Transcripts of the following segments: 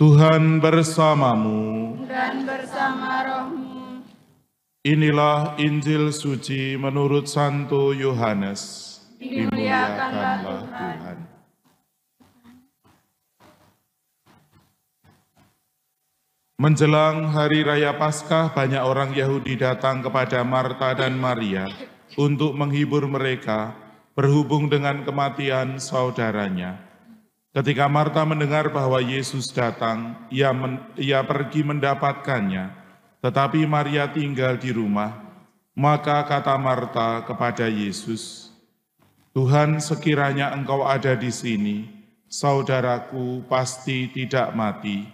Tuhan bersamamu. Dan bersama rohmu. Inilah Injil suci menurut Santo Yohanes. Dimuliakanlah Tuhan. Menjelang Hari Raya Paskah, banyak orang Yahudi datang kepada Marta dan Maria untuk menghibur mereka berhubung dengan kematian saudaranya. Ketika Marta mendengar bahwa Yesus datang, ia pergi mendapatkannya, tetapi Maria tinggal di rumah. Maka kata Marta kepada Yesus, "Tuhan, sekiranya Engkau ada di sini, saudaraku pasti tidak mati.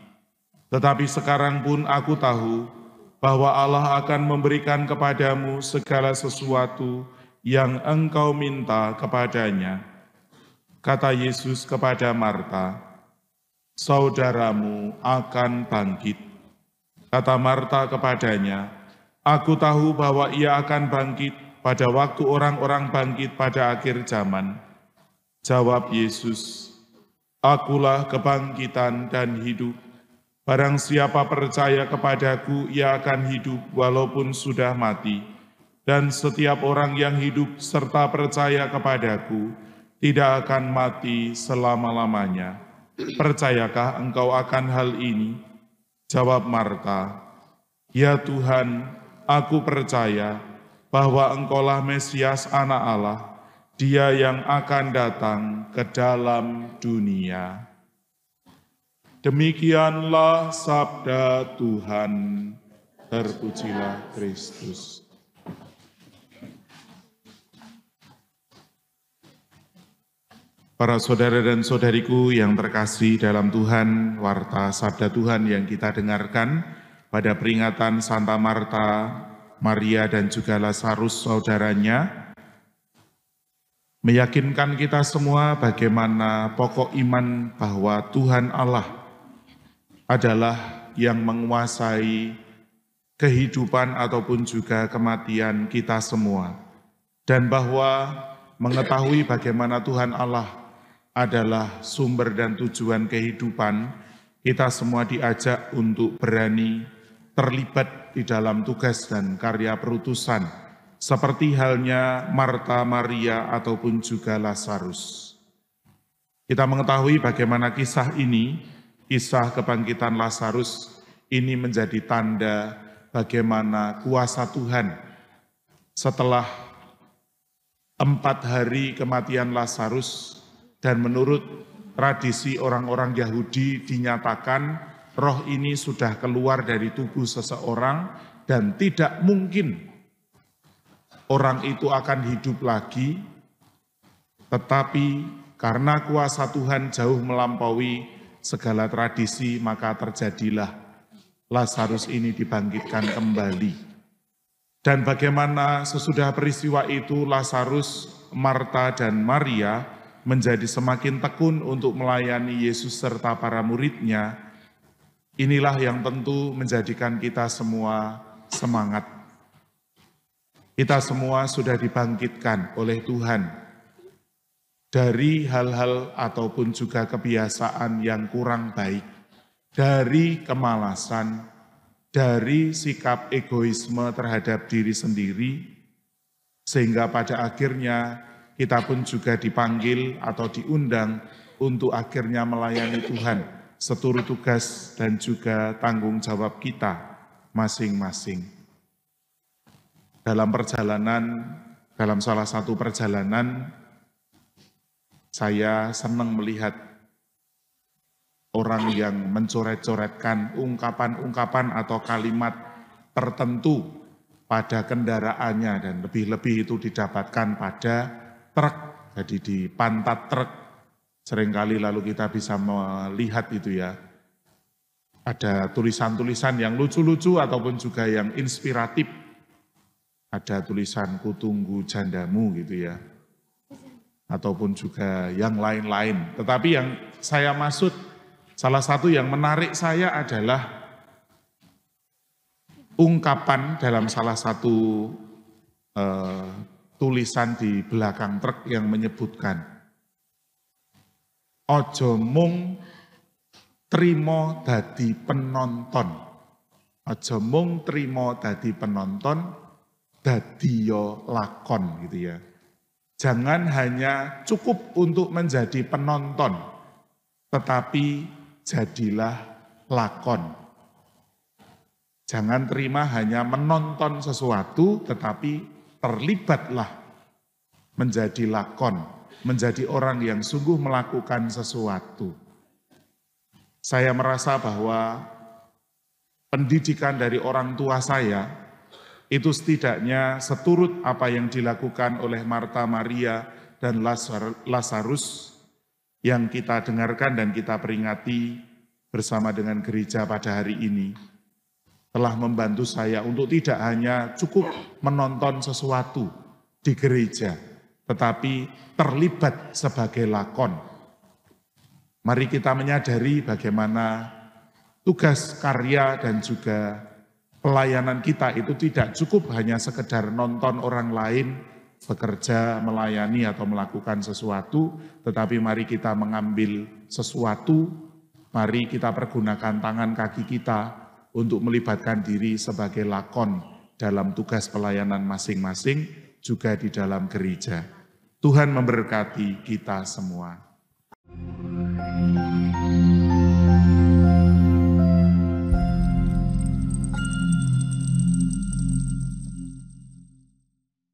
Tetapi sekarang pun aku tahu bahwa Allah akan memberikan kepadamu segala sesuatu yang Engkau minta kepadanya." Kata Yesus kepada Marta, "Saudaramu akan bangkit." Kata Marta kepadanya, "Aku tahu bahwa ia akan bangkit pada waktu orang-orang bangkit pada akhir zaman." Jawab Yesus, "Akulah kebangkitan dan hidup. Barang siapa percaya kepadaku, ia akan hidup walaupun sudah mati. Dan setiap orang yang hidup serta percaya kepadaku tidak akan mati selama-lamanya. Percayakah engkau akan hal ini?" Jawab Marta, "Ya Tuhan, aku percaya bahwa Engkaulah Mesias Anak Allah, Dia yang akan datang ke dalam dunia." Demikianlah sabda Tuhan. Terpujilah Kristus. Para saudara dan saudariku yang terkasih dalam Tuhan, warta sabda Tuhan yang kita dengarkan pada peringatan Santa Marta, Maria dan juga Lazarus saudaranya, meyakinkan kita semua bagaimana pokok iman bahwa Tuhan Allah adalah yang menguasai kehidupan ataupun juga kematian kita semua. Dan bahwa mengetahui bagaimana Tuhan Allah adalah sumber dan tujuan kehidupan, kita semua diajak untuk berani terlibat di dalam tugas dan karya perutusan, seperti halnya Marta, Maria, ataupun juga Lazarus. Kita mengetahui bagaimana kisah ini, kisah kebangkitan Lazarus, ini menjadi tanda bagaimana kuasa Tuhan. Setelah 4 hari kematian Lazarus, dan menurut tradisi orang-orang Yahudi dinyatakan roh ini sudah keluar dari tubuh seseorang dan tidak mungkin orang itu akan hidup lagi, tetapi karena kuasa Tuhan jauh melampaui segala tradisi, maka terjadilah Lazarus ini dibangkitkan kembali. Dan bagaimana sesudah peristiwa itu Lazarus, Marta dan Maria menjadi semakin tekun untuk melayani Yesus serta para muridnya, inilah yang tentu menjadikan kita semua semangat. Kita semua sudah dibangkitkan oleh Tuhan dari hal-hal ataupun juga kebiasaan yang kurang baik, dari kemalasan, dari sikap egoisme terhadap diri sendiri, sehingga pada akhirnya kita pun juga dipanggil atau diundang untuk akhirnya melayani Tuhan seturut tugas dan juga tanggung jawab kita masing-masing. Dalam salah satu perjalanan, saya senang melihat orang yang mencoret-coretkan ungkapan-ungkapan atau kalimat tertentu pada kendaraannya, dan lebih-lebih itu didapatkan pada truk, jadi di pantat truk. Seringkali lalu kita bisa melihat itu ya, ada tulisan-tulisan yang lucu-lucu ataupun juga yang inspiratif. Ada tulisan "Kutunggu jandamu" gitu ya, ataupun juga yang lain-lain. Tetapi yang saya maksud, salah satu yang menarik saya adalah ungkapan dalam salah satu tulisan di belakang truk yang menyebutkan, "Ojo mung trimo dadi penonton. Aja mung trimo dadi penonton, dadi yo lakon gitu ya. Jangan hanya cukup untuk menjadi penonton, tetapi jadilah lakon. Jangan terima hanya menonton sesuatu, tetapi terlibatlah menjadi lakon, menjadi orang yang sungguh melakukan sesuatu. Saya merasa bahwa pendidikan dari orang tua saya itu setidaknya seturut apa yang dilakukan oleh Marta, Maria, dan Lazarus yang kita dengarkan dan kita peringati bersama dengan gereja pada hari ini. Telah membantu saya untuk tidak hanya cukup menonton sesuatu di gereja, tetapi terlibat sebagai lakon. Mari kita menyadari bagaimana tugas karya dan juga pelayanan kita itu tidak cukup hanya sekedar nonton orang lain bekerja, melayani atau melakukan sesuatu, tetapi mari kita mengambil sesuatu, mari kita pergunakan tangan kaki kita untuk melibatkan diri sebagai lakon dalam tugas pelayanan masing-masing, juga di dalam gereja. Tuhan memberkati kita semua.